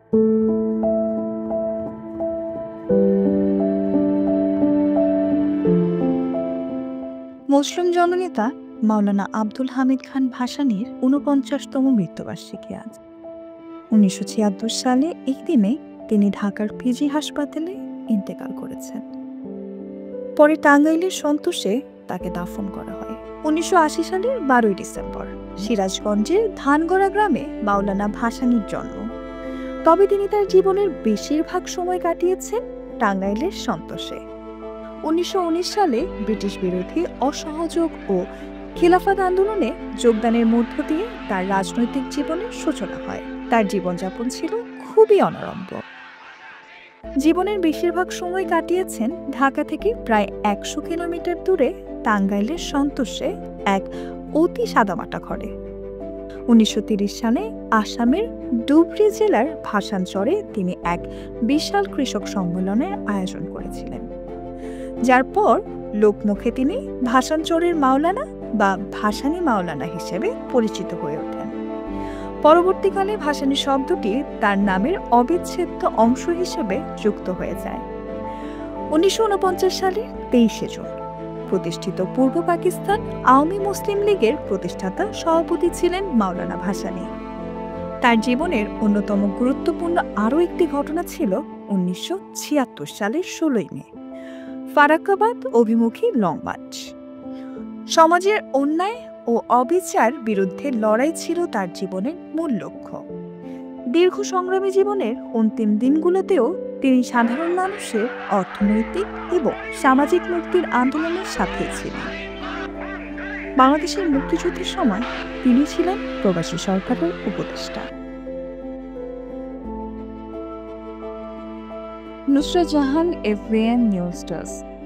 মুসলিম জননেতা মাওলানা আব্দুল হামিদ খান ভাসানীর ৪৯তম মৃত্যুবার্ষিকী আজ। ১৯৭৬ সালে এই দিনে তিনি ঢাকার পিজি হাসপাতালে ইন্তেকাল করেছেন। পরে টাঙ্গাইলের সন্তোষে তাকে দাফন করা হয়। ১৯৮০ সালের ১২ই ডিসেম্বর সিরাজগঞ্জের ধানগড়া গ্রামে মাওলানা ভাসানীর জন্ম। তবে তিনি তার জীবনের বেশিরভাগ সময় কাটিয়েছেন টাঙ্গাইলের সন্তোষে। ১৯১৯ সালে ব্রিটিশ বিরোধী অসহযোগ ও খিলাফত আন্দোলনে যোগদানের মধ্য দিয়ে তার রাজনৈতিক জীবনের সূচনা হয়। তার জীবনযাপন ছিল খুবই অনাড়ম্বর। জীবনের বেশিরভাগ সময় কাটিয়েছেন ঢাকা থেকে প্রায় ১০০ কিলোমিটার দূরে টাঙ্গাইলের সন্তোষে এক অতি সাদামাটা ঘরে। ১৯৩০ সালে আসামের ডুবরি জেলার ভাসানচরে তিনি এক বিশাল কৃষক সম্মেলনের আয়োজন করেছিলেন, যার পর লোকমুখে তিনি ভাসানচরের মাওলানা বা ভাসানী মাওলানা হিসেবে পরিচিত হয়ে ওঠেন। পরবর্তীকালে ভাসানী শব্দটি তার নামের অবিচ্ছেদ্য অংশ হিসেবে যুক্ত হয়ে যায়। ১৯৪৯ সালের ২৩শে জুন প্রতিষ্ঠিত পূর্ব পাকিস্তান আওয়ামী মুসলিম লীগের প্রতিষ্ঠাতা সভাপতি ছিলেন মাওলানা ভাসানী। তার জীবনের অন্যতম গুরুত্বপূর্ণ আরও একটি ঘটনা ছিল ১৯৭৬ সালের ১৬ই মে ফারাক্কাবাদ অভিমুখী লং মার্চ। সমাজের অন্যায় ও অবিচার বিরুদ্ধে লড়াই ছিল তার জীবনের মূল লক্ষ্য। দীর্ঘ সংগ্রামী জীবনের অন্তিম দিনগুলোতেও তিনি সাধারণ মানুষের অর্থনৈতিক এবং সামাজিক মুক্তির আন্দোলনের সাথে ছিলেন। বাংলাদেশের মুক্তিযুদ্ধের সময় তিনি ছিলেন প্রবাসী সরকারের উপদেষ্টা। Nusrat Jahan, FVN news desk.